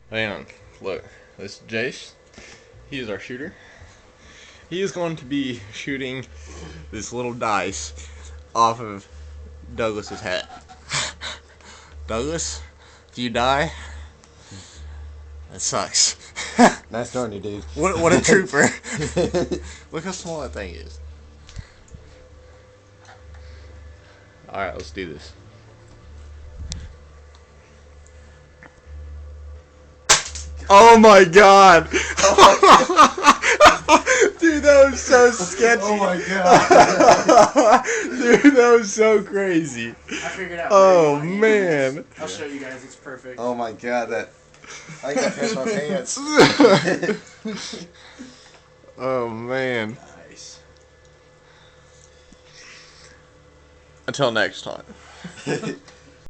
Hang on. Look, this is Jayce. He is our shooter. He is going to be shooting this little dice off of Douglas's hat. Douglas, if you die, that sucks. Nice knowing you, dude. What a trooper. Look how small that thing is. Alright, let's do this. Oh my god! Dude, that was so sketchy. Oh my god. Dude, that was so crazy. I figured out. Oh man. I'll show you guys. It's perfect. Oh my god, that. I gotta piss my pants. Oh man. Nice. Until next time.